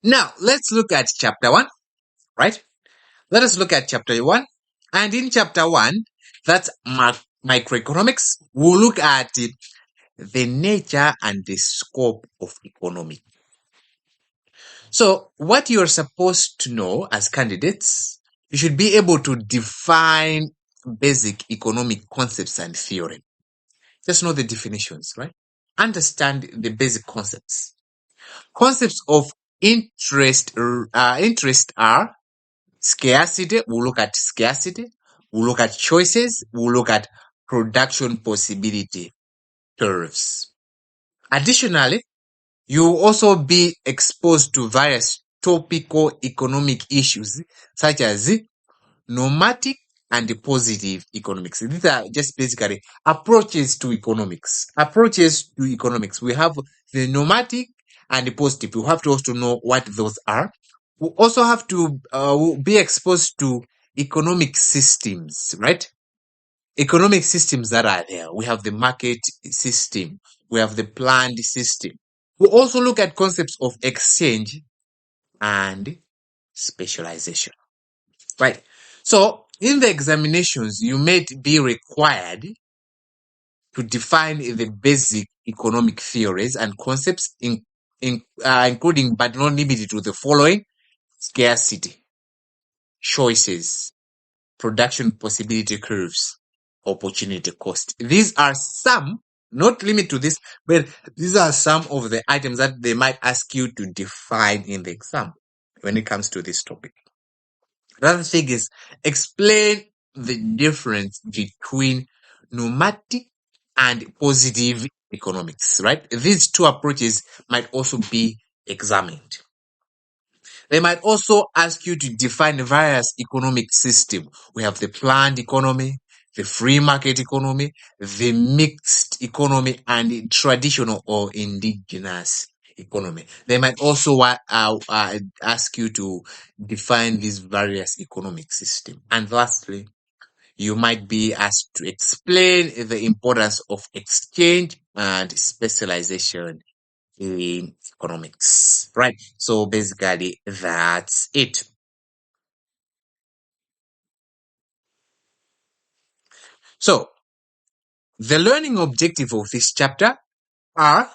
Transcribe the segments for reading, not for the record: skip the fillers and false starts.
Now, let's look at chapter 1, right? Let us look at chapter 1. And in chapter 1, that's microeconomics. We'll look at the nature and the scope of economy. So, what you're supposed to know as candidates, you should be able to define basic economic concepts and theory. Just know the definitions, right? Understand the basic concepts. Concepts of interest are scarcity. We'll look at scarcity. We'll look at choices. We'll look at production possibility curves. Additionally, you will also be exposed to various topical economic issues such as normative and positive economics. These are just basically approaches to economics. Approaches to economics. We have the normative and the positive. We have to also know what those are. We also have to be exposed to economic systems, right? Economic systems that are there. We have the market system. We have the planned system. We also look at concepts of exchange and specialization, right? So in the examinations, you may be required to define the basic economic theories and concepts including but not limited to the following: scarcity, choices, production possibility curves, opportunity cost. These are some, not limited to this, but these are some of the items that they might ask you to define in the exam when it comes to this topic. Another thing is explain the difference between normative and positive economics, right? These two approaches might also be examined. They might also ask you to define various economic systems. We have the planned economy, the free market economy, the mixed economy, and the traditional or indigenous economy. They might also ask you to define these various economic systems. And lastly, you might be asked to explain the importance of exchange and specialization in economics, right? So basically, that's it. So the learning objective of this chapter are: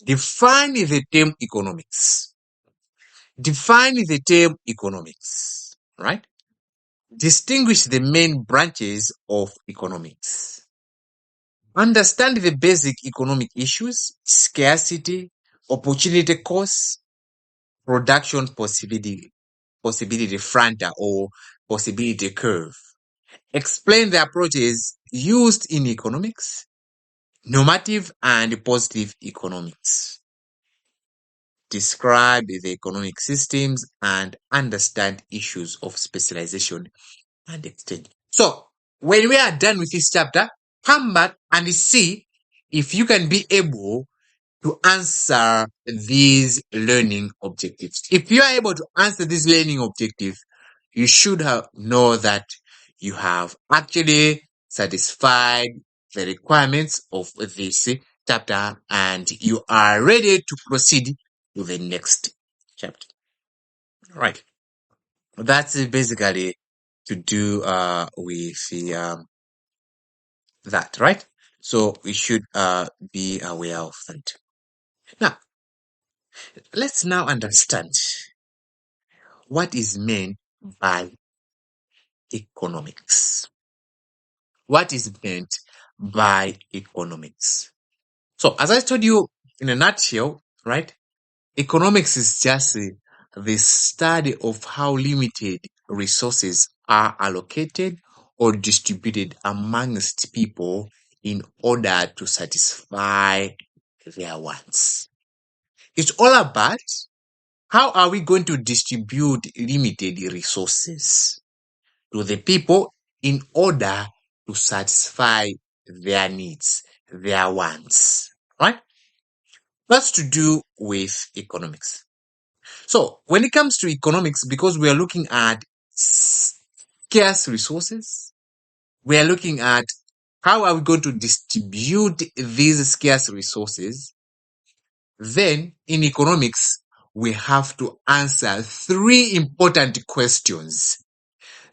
define the term economics. Define the term economics, right? Distinguish the main branches of economics. Understand the basic economic issues: scarcity, opportunity cost, production possibility frontier or possibility curve. Explain the approaches used in economics, normative and positive economics. Describe the economic systems and understand issues of specialization and exchange. So, when we are done with this chapter, come back and see if you can be able to answer these learning objectives. If you are able to answer these learning objectives, you should know that you have actually satisfied the requirements of this chapter and you are ready to proceed to the next chapter. Right. That's basically to do with the that, right? So we should be aware of that. Now, let's now understand what is meant by economics. What is meant by economics? So, as I told you in a nutshell, right? Economics is just the study of how limited resources are allocated or distributed amongst people in order to satisfy their wants. It's all about how are we going to distribute limited resources to the people in order to satisfy their needs, their wants, right? That's to do with economics. So when it comes to economics, because we are looking at scarce resources, we are looking at how are we going to distribute these scarce resources. Then in economics, we have to answer 3 important questions.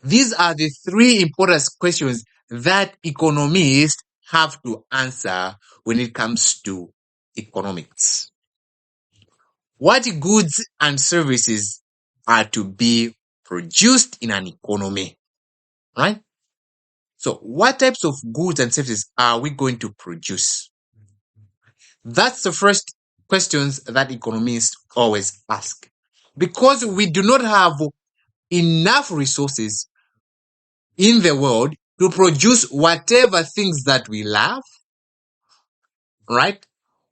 These are the 3 important questions that economists have to answer when it comes to economics. What goods and services are to be produced in an economy, right? So what types of goods and services are we going to produce? That's the first questions that economists always ask. Because we do not have enough resources in the world to produce whatever things that we love, right?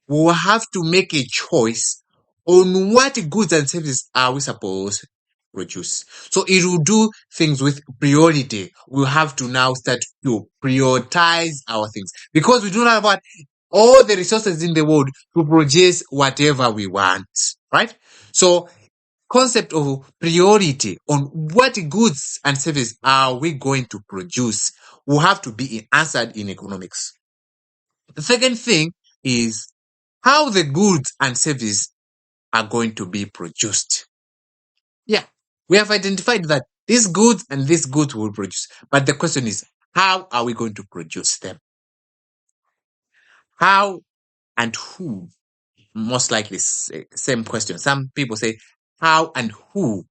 We will have to make a choice on what goods and services are we supposed to produce. So it will do things with priority. We'll have to now start to prioritize our things because we don't have all the resources in the world to produce whatever we want, right? So concept of priority on what goods and services are we going to produce will have to be answered in economics. The second thing is how the goods and services are going to be produced. Yeah, we have identified that these goods and these goods will produce, but the question is, how are we going to produce them? How and who? Most likely same question. Some people say how and who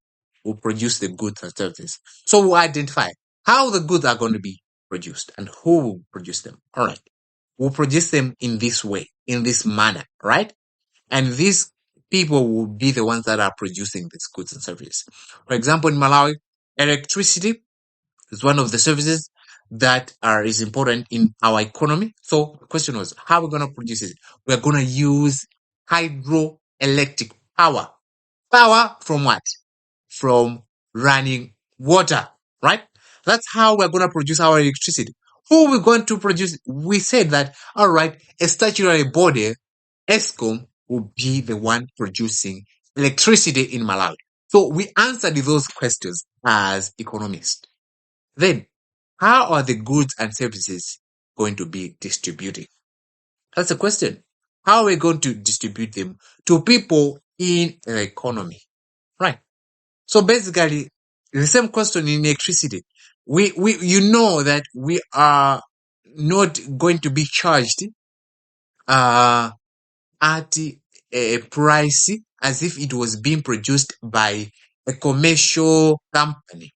will produce the goods and services. So we'll identify how the goods are going to be produced and who will produce them. All right. We'll produce them in this way, in this manner, right? And these people will be the ones that are producing these goods and services. For example, in Malawi, electricity is one of the services that is important in our economy. So the question was, how are we going to produce it? We're going to use hydroelectric power. Power from what? From running water, right? That's how we're going to produce our electricity. Who are we going to produce? We said that, all right, a statutory body, ESCOM, will be the one producing electricity in Malawi. So we answered those questions as economists. Then, how are the goods and services going to be distributed? That's the question. How are we going to distribute them to people in the economy? Right. So basically, the same question in electricity. You know that we are not going to be charged at a price as if it was being produced by a commercial company,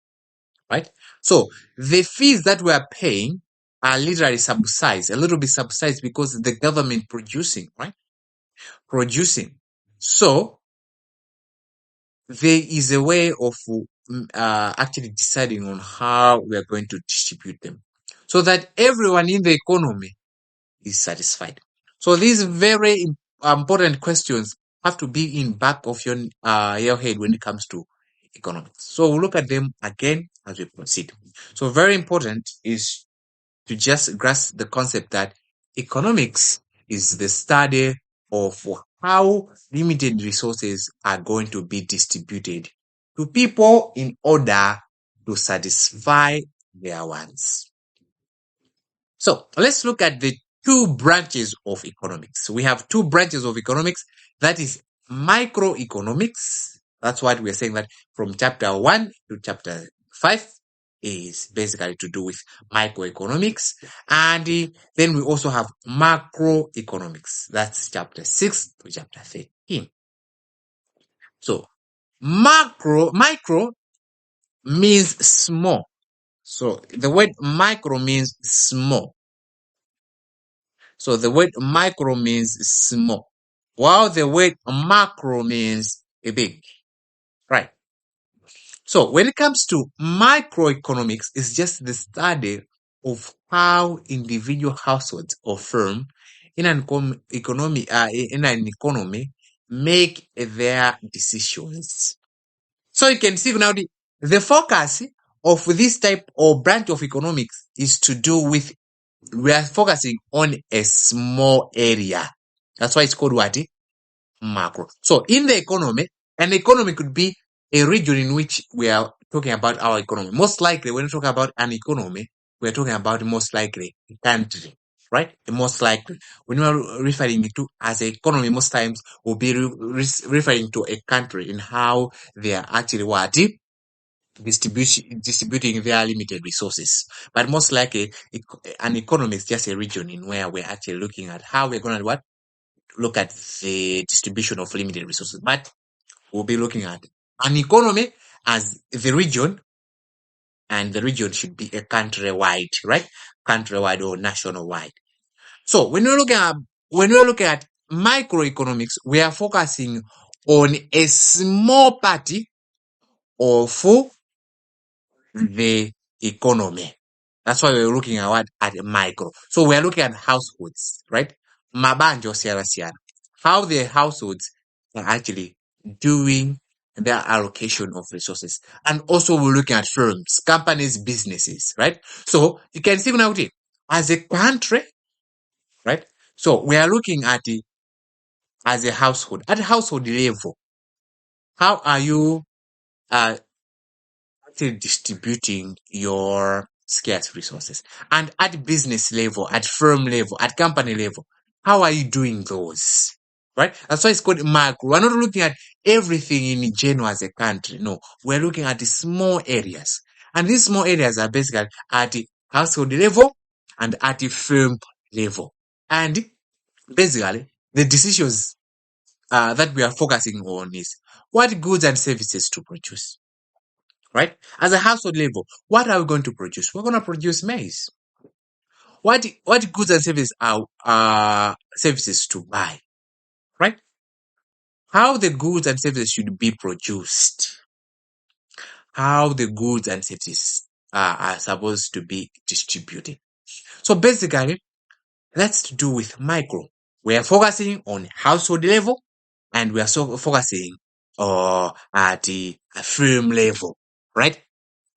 right? So the fees that we are paying are literally subsidized, a little bit subsidized because the government producing, right? Producing. So there is a way of actually deciding on how we are going to distribute them so that everyone in the economy is satisfied. So these very important questions have to be in back of your head when it comes to economics. So we'll look at them again as we proceed. So very important is to just grasp the concept that economics is the study of how limited resources are going to be distributed to people in order to satisfy their wants. So let's look at the 2 branches of economics. We have 2 branches of economics. That is microeconomics. That's what we're saying, that from chapter 1 to chapter 5 is basically to do with microeconomics. And then we also have macroeconomics. That's chapter 6 to chapter 13. So micro means small. So the word micro means small. So the word micro means small, while the word macro means big, right? So when it comes to microeconomics, it's just the study of how individual households or firm in an economy make their decisions. So you can see now the focus of this type or branch of economics is to do with, we are focusing on a small area. That's why it's called what? Macro. So in the economy, an economy could be a region in which we are talking about our economy. Most likely, when we talk about an economy, we are talking about most likely a country. right? Most likely, when we are referring to as an economy, most times we'll be referring to a country in how they are actually what distributing their limited resources. But most likely, an economy is just a region in where we're actually looking at how we're going to what look at the distribution of limited resources. But we'll be looking at an economy as the region, and the region should be a country-wide, right? Country-wide or national-wide. So when we're looking at microeconomics, we are focusing on a small party of the economy. That's why we're looking at what at micro. So we're looking at households, right? Mabanjo Sierra Sierra. How the households are actually doing their allocation of resources. And also we're looking at firms, companies, businesses, right? So you can see now as a country, right? So we are looking at it as a household. At household level, how are you actually distributing your scarce resources? And at business level, at firm level, at company level, how are you doing those? Right? That's why it's called macro. We're not looking at everything in general as a country. No, we're looking at the small areas. And these small areas are basically at the household level and at the firm level. And basically, the decisions that we are focusing on is what goods and services to produce, right? As a household level, what are we going to produce? We're going to produce maize. What goods and services are services to buy, right? How the goods and services should be produced, how the goods and services are supposed to be distributed. So basically, that's to do with micro. We are focusing on household level, and we are so focusing at the firm level, right?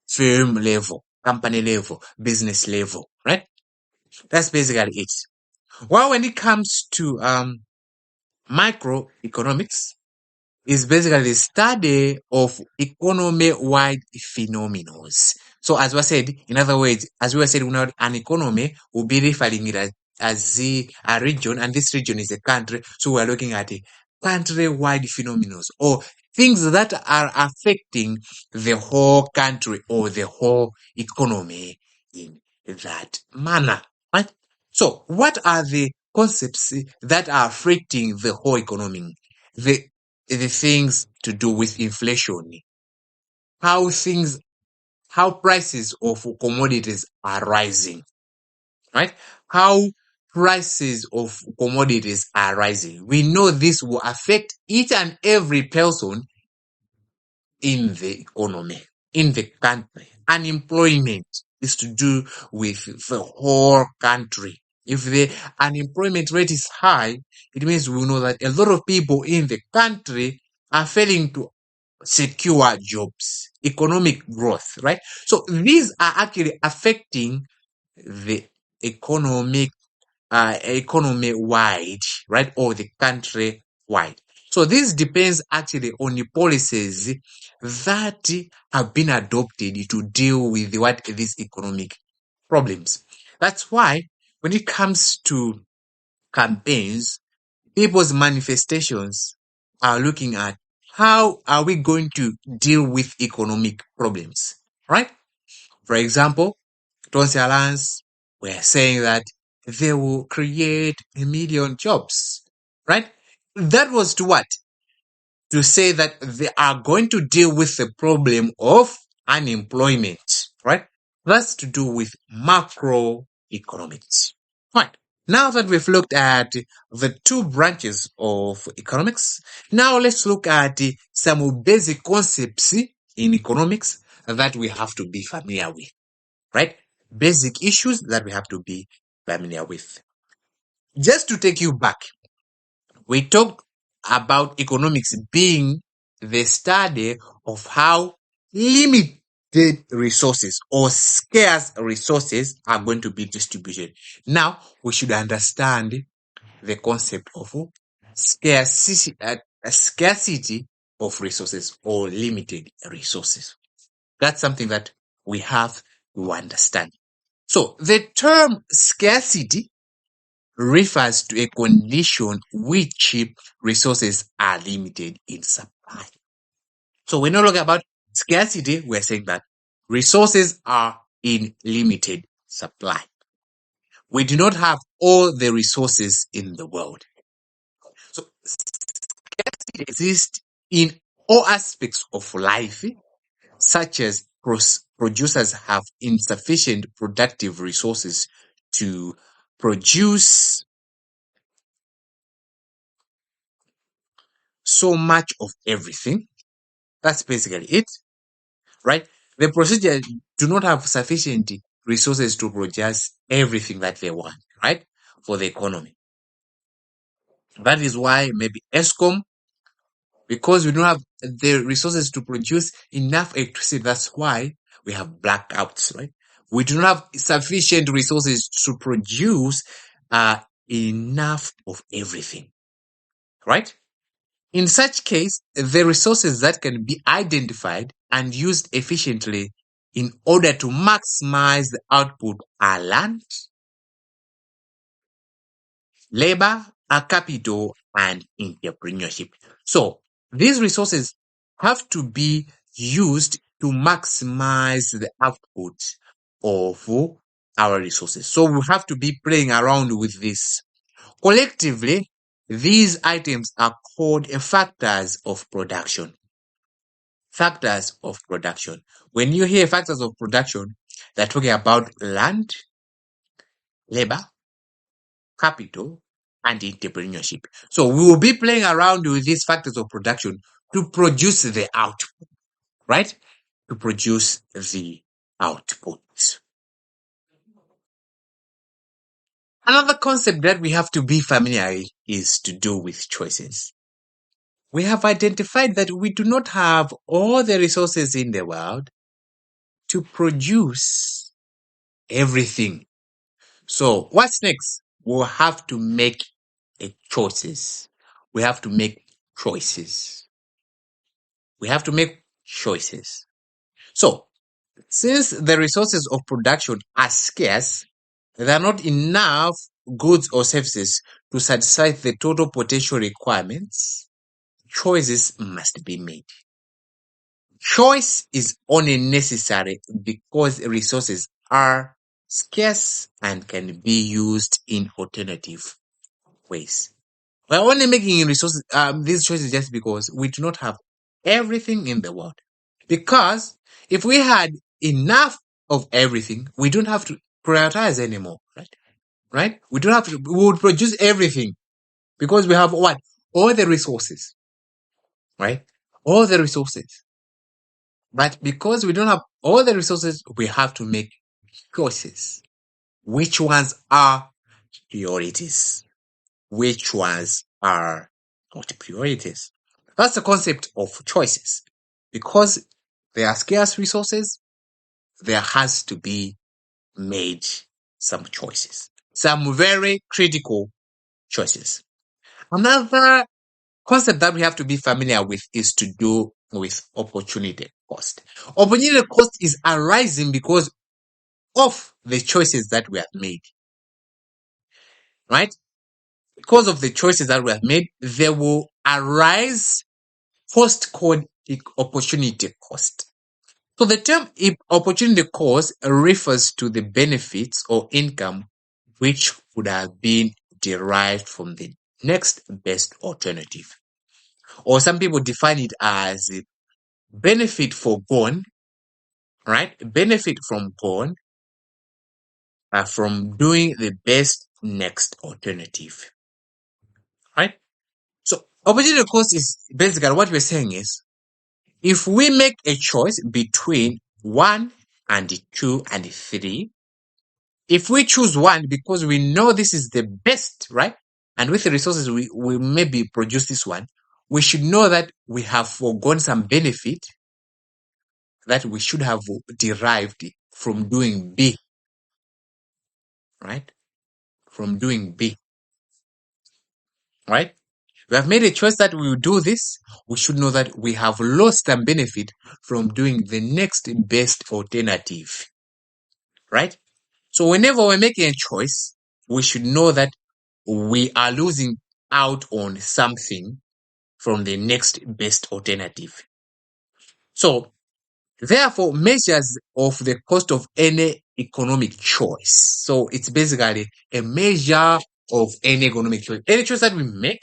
Firm level, company level, business level, right? That's basically it. Well, when it comes to microeconomics, is basically the study of economy-wide phenomena. So as we said, in other words, as we said, an economy will be referring it as a region, and this region is a country. So we're looking at a country-wide phenomena or things that are affecting the whole country or the whole economy in that manner. Right? So what are the concepts that are affecting the whole economy? The things to do with inflation, how prices of commodities are rising, right? How prices of commodities are rising. We know this will affect each and every person in the economy, in the country. Unemployment is to do with the whole country. If the unemployment rate is high, it means we know that a lot of people in the country are failing to secure jobs, economic growth, right? So these are actually affecting the economic economy wide, right? Or the country wide. So this depends actually on the policies that have been adopted to deal with what these economic problems. That's why when it comes to campaigns, people's manifestations are looking at how are we going to deal with economic problems, right? For example, Tonsi Alliance were saying that they will create 1 million jobs, right? That was to what? To say that they are going to deal with the problem of unemployment, right? That's to do with macroeconomics. Right. Now that we've looked at the two branches of economics, now let's look at some basic concepts in economics that we have to be familiar with, right? Basic issues that we have to be familiar with. Just to take you back, we talked about economics being the study of how limited resources or scarce resources are going to be distributed. Now, we should understand the concept of scarcity of resources or limited resources. That's something that we have to understand. So the term scarcity refers to a condition which resources are limited in supply. So we're not talking about scarcity, we're saying that resources are in limited supply. We do not have all the resources in the world. So scarcity exists in all aspects of life, such as producers have insufficient productive resources to produce so much of everything. That's basically it, right? The procedure do not have sufficient resources to produce everything that they want, right? For the economy. That is why maybe ESCOM, because we don't have the resources to produce enough electricity, that's why we have blackouts, right? We do not have sufficient resources to produce enough of everything, right? In such case, the resources that can be identified and used efficiently in order to maximize the output are land, labor, capital, and entrepreneurship. So these resources have to be used to maximize the output of our resources. So we have to be playing around with this. Collectively, these items are called factors of production. Factors of production. When you hear factors of production, they're talking about land, labor, capital, and entrepreneurship. So we will be playing around with these factors of production to produce the output, right? To produce the output. Another concept that we have to be familiar with is to do with choices. We have identified that we do not have all the resources in the world to produce everything. So what's next? We'll have to make choices. We have to make choices. We have to make choices. So since the resources of production are scarce, there are not enough goods or services to satisfy the total potential requirements. Choices must be made. Choice is only necessary because resources are scarce and can be used in alternative ways. We're only making these choices just because we do not have everything in the world. Because if we had enough of everything, we don't have to prioritize anymore, right? Right? We don't have to, we would produce everything because we have what? All the resources, right? All the resources. But because we don't have all the resources, we have to make choices. Which ones are priorities? Which ones are not priorities? That's the concept of choices. Because there are scarce resources, there has to be made some choices. Some very critical choices. Another concept that we have to be familiar with is to do with opportunity cost. Opportunity cost is arising because of the choices that we have made. Right? Because of the choices that we have made, there will arise cost called opportunity cost. So the term opportunity cost refers to the benefits or income which would have been derived from the next best alternative. Or some people define it as benefit foregone, right? Benefit from gone from doing the best next alternative, right? So opportunity cost is basically what we're saying is if we make a choice between 1 and 2 and 3, if we choose 1 because we know this is the best, right? And with the resources we maybe produce this one, we should know that we have foregone some benefit that we should have derived from doing B, right? From doing B, right? We have made a choice that we will do this. We should know that we have lost some benefit from doing the next best alternative, right? So whenever we're making a choice, we should know that we are losing out on something from the next best alternative. So, therefore, measures of the cost of any economic choice. So, it's basically a measure of any economic choice. Any choice that we make,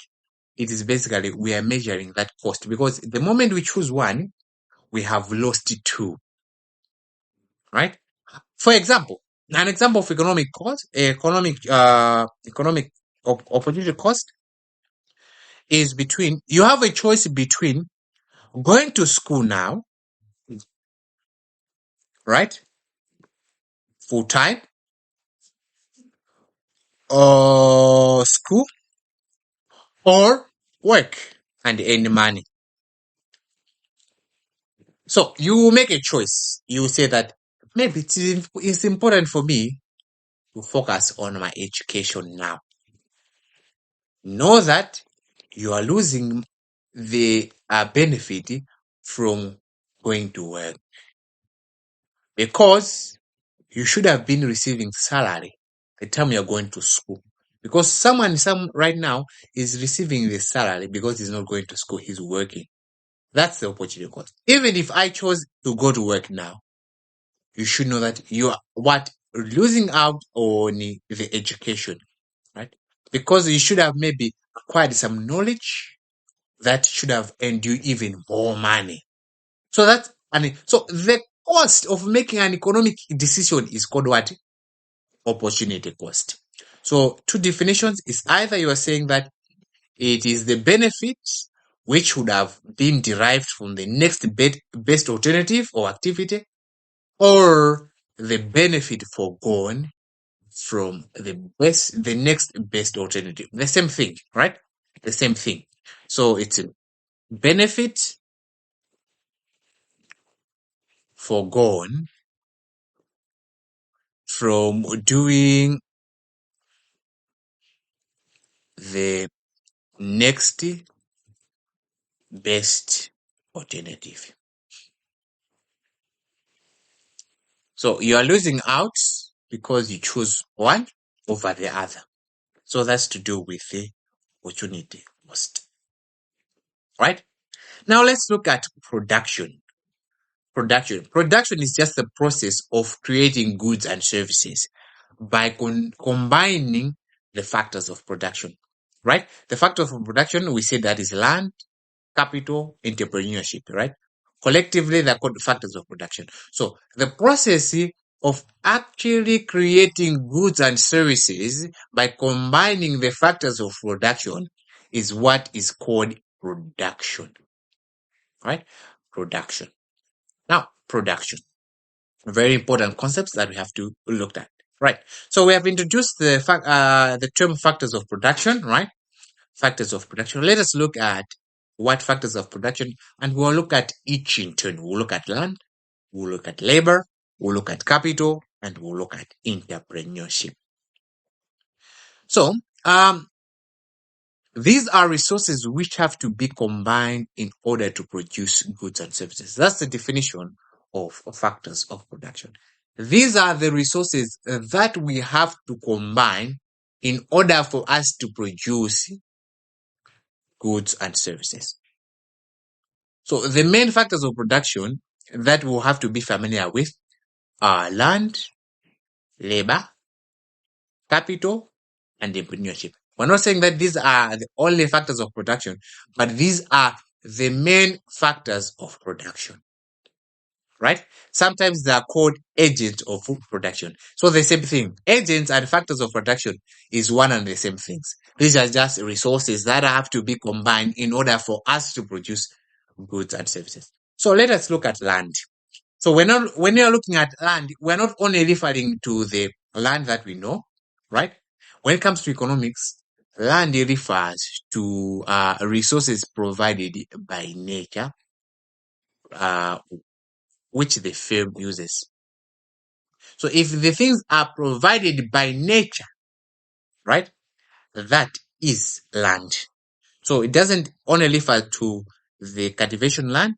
it is basically we are measuring that cost, because the moment we choose one, we have lost two, right? For example, an example of economic opportunity cost is between, you have a choice between going to school now, right? Full time, or school, or work and earn money. So you make a choice. You say that maybe it's important for me to focus on my education now. Know that you are losing the benefit from going to work, because you should have been receiving salary the time you're going to school. Because some right now is receiving the salary because he's not going to school, he's working. That's the opportunity cost. Even if I chose to go to work now, you should know that you are losing out on the education, right? Because you should have maybe acquired some knowledge that should have earned you even more money. So so the cost of making an economic decision is called what? Opportunity cost. So two definitions is either you are saying that it is the benefit which would have been derived from the next best alternative or activity, or the benefit foregone from the next best alternative. The same thing, right? The same thing. So it's a benefit foregone from doing the next best alternative. So you are losing out because you choose one over the other. So that's to do with the opportunity cost. Right? Now let's look at production. Production is just the process of creating goods and services by combining the factors of production. Right? The factors of production, we say that is land, capital, entrepreneurship, right? Collectively, they're called factors of production. So the process of actually creating goods and services by combining the factors of production is what is called production, right? Production. Now, production. Very important concepts that we have to look at, right? So we have introduced the term factors of production, right? Factors of production. Let us look at what factors of production, and we'll look at each in turn. We'll look at land, we'll look at labor, we'll look at capital, and we'll look at entrepreneurship. So, these are resources which have to be combined in order to produce goods and services. That's the definition of factors of production. These are the resources that we have to combine in order for us to produce goods and services. So the main factors of production that we'll have to be familiar with are land, labor, capital, and entrepreneurship. We're not saying that these are the only factors of production, but these are the main factors of production, right? Sometimes they are called agents of food production. So the same thing, agents and factors of production is one and the same things. These are just resources that have to be combined in order for us to produce goods and services. So let us look at land. So when you're looking at land, we're not only referring to the land that we know, right? When it comes to economics, land refers to resources provided by nature, which the firm uses. So if the things are provided by nature, right, that is land. So it doesn't only refer to the cultivation land,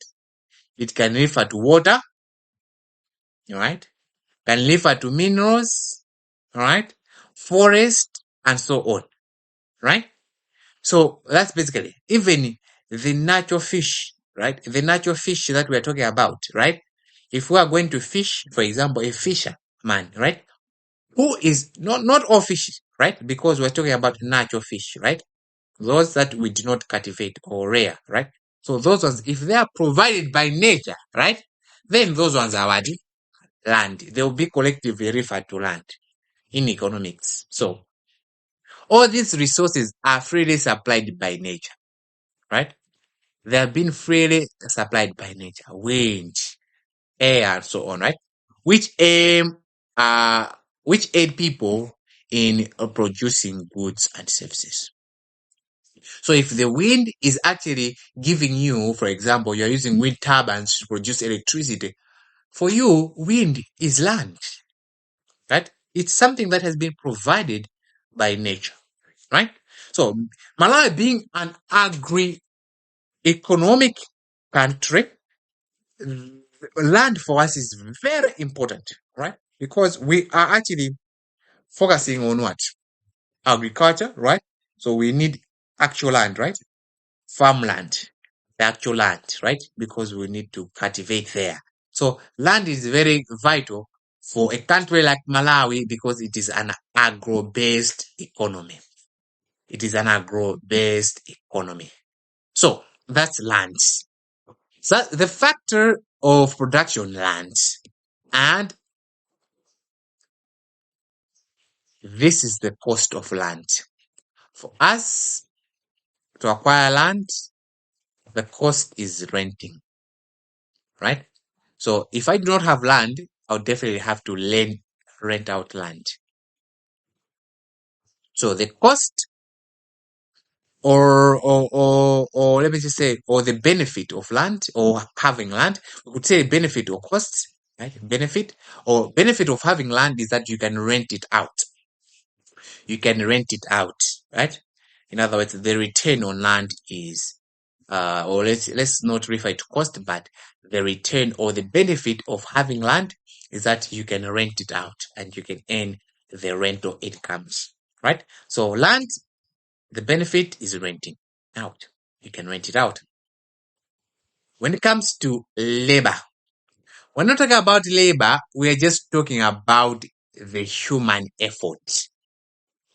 it can refer to water, right? Can refer to minerals, right? Forest, and so on. right? So that's basically even the natural fish, right? The natural fish that we're talking about, right? If we are going to fish, for example, a fisherman, right? Who is not all fish, right? Because we're talking about natural fish, right? Those that we do not cultivate or rear, right? So those ones, if they are provided by nature, right? Then those ones are what? Land. They will be collectively referred to land in economics. So all these resources are freely supplied by nature, right? They have been freely supplied by nature, wind, air, and so on, right? Which aim, which aid people in producing goods and services. So if the wind is actually giving you, for example, you're using wind turbines to produce electricity, for you, wind is land, right? It's something that has been provided by nature, right? So Malawi being an agri-economic country, land for us is very important, right? Because we are actually focusing on what? Agriculture, right? So we need actual land, right? Farmland, the actual land, right? Because we need to cultivate there. So land is very vital for a country like Malawi because it is an agro-based economy. It is an agro-based economy. So that's land. So the factor of production land, and this is the cost of land. For us to acquire land, the cost is renting, right? So if I do not have land, I'll definitely have to rent out land. So the cost or let me just say, or the benefit of land or having land, we could say benefit or cost, right? Benefit of having land is that you can rent it out. You can rent it out, right? In other words, the return on land is, or let's not refer to cost, but the return or the benefit of having land is that you can rent it out and you can earn the rental incomes, right? So land, the benefit is renting out. You can rent it out. When it comes to labor, we're not talking about labor. We are just talking about the human effort.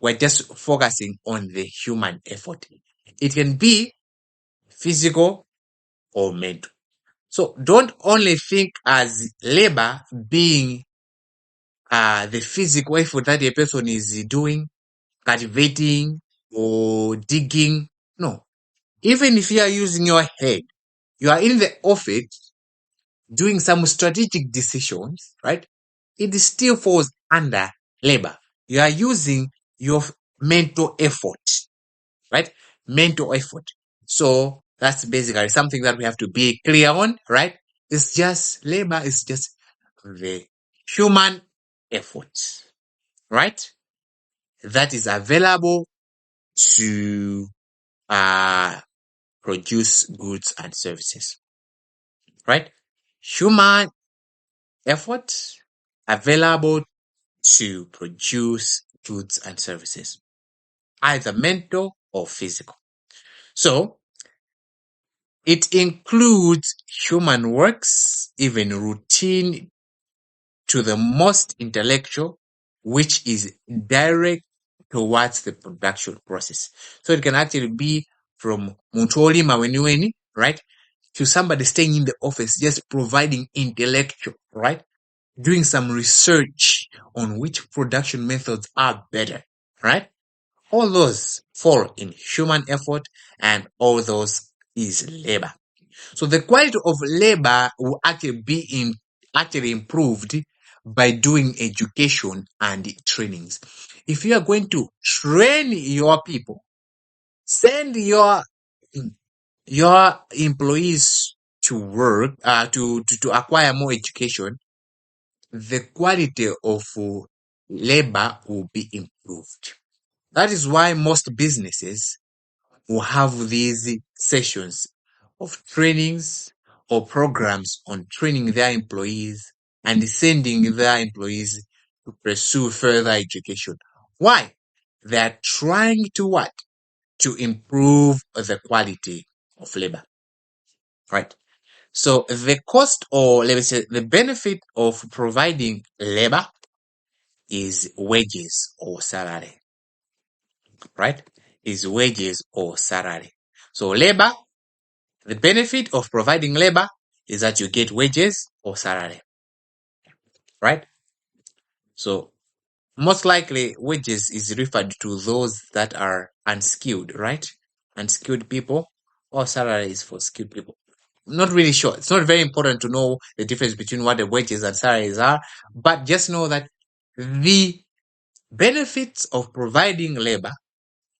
We're just focusing on the human effort. It can be physical or mental. So don't only think as labor being the physical effort that a person is doing, cultivating or digging. No. Even if you are using your head, you are in the office doing some strategic decisions, right? It still falls under labor. You are using your mental effort, right? Mental effort. So that's basically something that we have to be clear on, right? It's just labor is just the human effort, right? That is available to produce goods and services, right? Human effort available to produce goods and services, either mental or physical. So it includes human works, even routine, to the most intellectual, which is direct towards the production process. So it can actually be from Muntoli Mawenueni, right, to somebody staying in the office, just providing intellectual, right, doing some research on which production methods are better, right? All those fall in human effort and all those is labor. So the quality of labor will actually be actually improved by doing education and trainings. If you are going to train your people, send your employees to work to acquire more education, the quality of labor will be improved. That is why most businesses will have these sessions of trainings or programs on training their employees and sending their employees to pursue further education. Why? They are trying to what? to improve the quality of labor, right? So the cost, or let me say the benefit of providing labor, is wages or salary, right? Is wages or salary. So labor, the benefit of providing labor is that you get wages or salary, right? So most likely wages is referred to those that are unskilled, right? Unskilled people, or salary is for skilled people. Not really sure. It's not very important to know the difference between what the wages and salaries are, but just know that the benefits of providing labor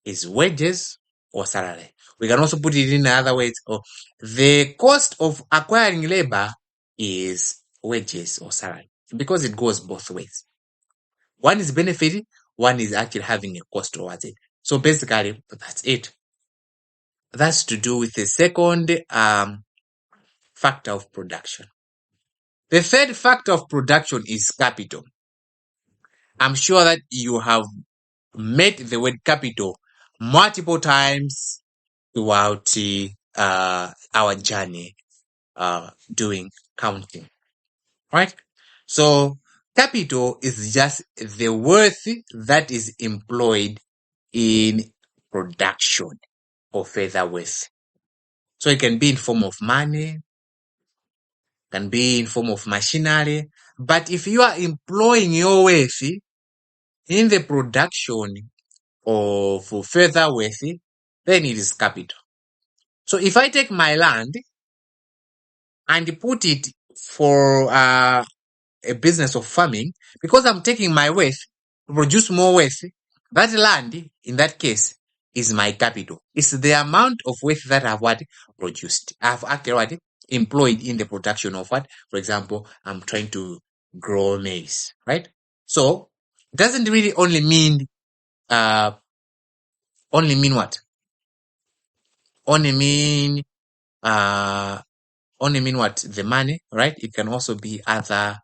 is wages or salary. We can also put it in other ways. Or the cost of acquiring labor is wages or salary, because it goes both ways. One is benefiting, one is actually having a cost towards it. So basically, that's it. That's to do with the second factor of production. The third factor of production is capital. I'm sure that you have met the word capital multiple times throughout our journey doing counting, right? So capital is just the worth that is employed in production or further worth. So it can be in form of money, can be in form of machinery, but if you are employing your worth in the production of further worth, then it is capital. So if I take my land and put it for a business of farming, because I'm taking my worth to produce more worth, that land in that case is my capital. It's the amount of worth that I've produced. I've actually employed in the production of what? For example, I'm trying to grow maize, right? So it doesn't really only mean what? Only mean what? The money, right? It can also be other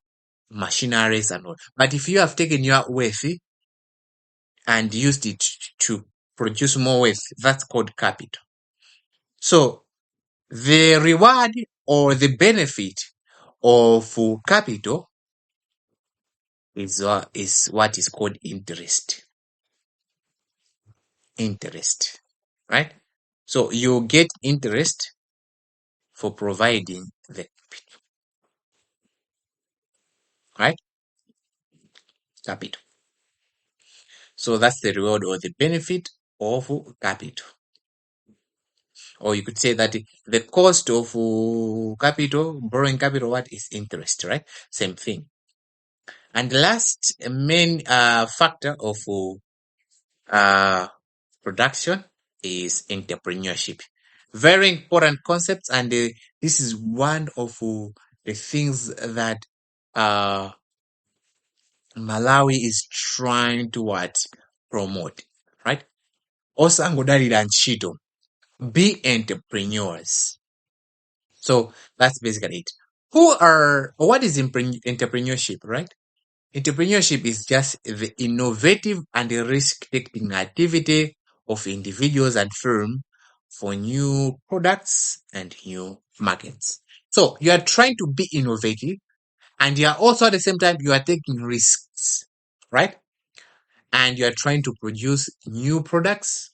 machineries and all. But if you have taken your worth and used it to produce more wealth, that's called capital. So the reward or the benefit of capital is what is called interest. Interest, right? So you get interest for providing the capital, right? Capital. So that's the reward or the benefit of capital. Or you could say that the cost of capital, borrowing capital, what is interest, right? Same thing. And the last main factor of production is entrepreneurship. Very important concepts, and this is one of the things that Malawi is trying to promote, right? Osangodalira ntchito. Be entrepreneurs. So that's basically it. What is entrepreneurship, right? Entrepreneurship is just the innovative and risk-taking activity of individuals and firms for new products and new markets. So you are trying to be innovative, and you are also at the same time you are taking risks, right? And you are trying to produce new products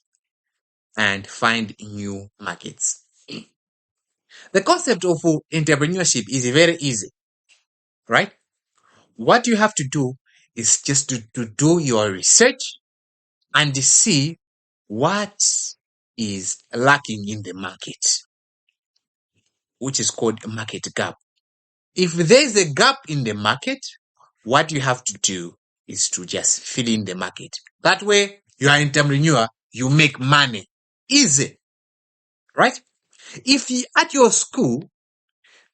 and find new markets. The concept of entrepreneurship is very easy, right? What you have to do is just to do your research and see what is lacking in the market, which is called a market gap. If there is a gap in the market, what you have to do is to just fill in the market. That way, you are an entrepreneur, you make money. Easy, right? If at your school,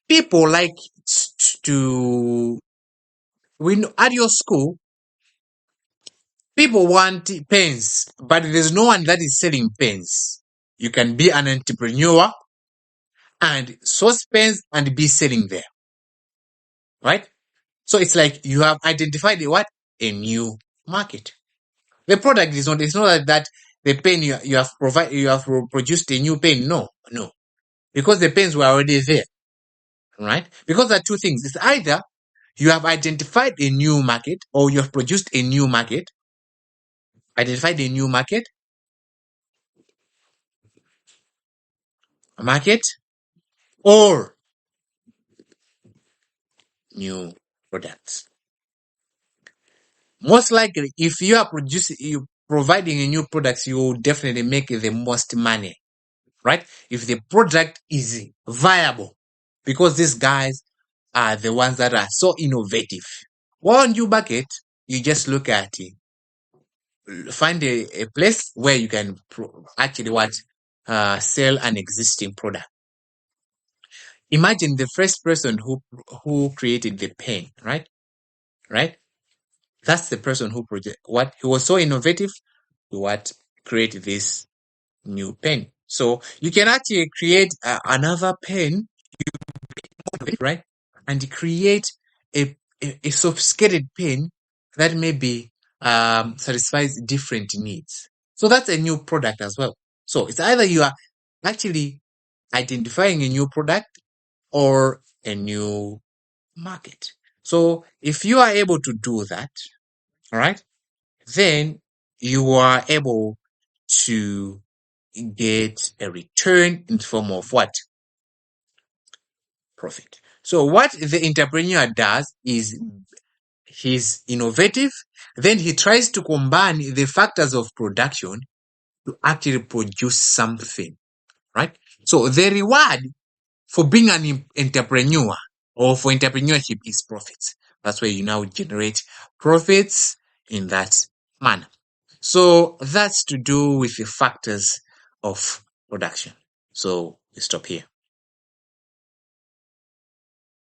people like to, at your school, people want pens, but there's no one that is selling pens. You can be an entrepreneur and source pens and be selling there, right? So it's like you have identified a new market. The product is not, it's not that the pen you have produced a new pen. No, because the pens were already there, right? Because there are two things. It's either you have identified a new market or you have produced a new market, identified a new market, or new products. Most likely, if you providing a new products, you will definitely make the most money, right? If the product is viable, because these guys are the ones that are so innovative. One new market, you just look at it, find a place where you can actually sell an existing product. Imagine the first person who created the pen, right? That's the person who he was so innovative to create this new pen. So you can actually create another pen, right? And create a sophisticated pen that maybe satisfies different needs. So that's a new product as well. So it's either you are actually identifying a new product or a new market. So if you are able to do that, all right, then you are able to get a return in the form of what? Profit. So what the entrepreneur does is he's innovative, then he tries to combine the factors of production to actually produce something, right? So the reward for being an entrepreneur or for entrepreneurship is profits. That's where you now generate profits in that manner. So that's to do with the factors of production. So we stop here.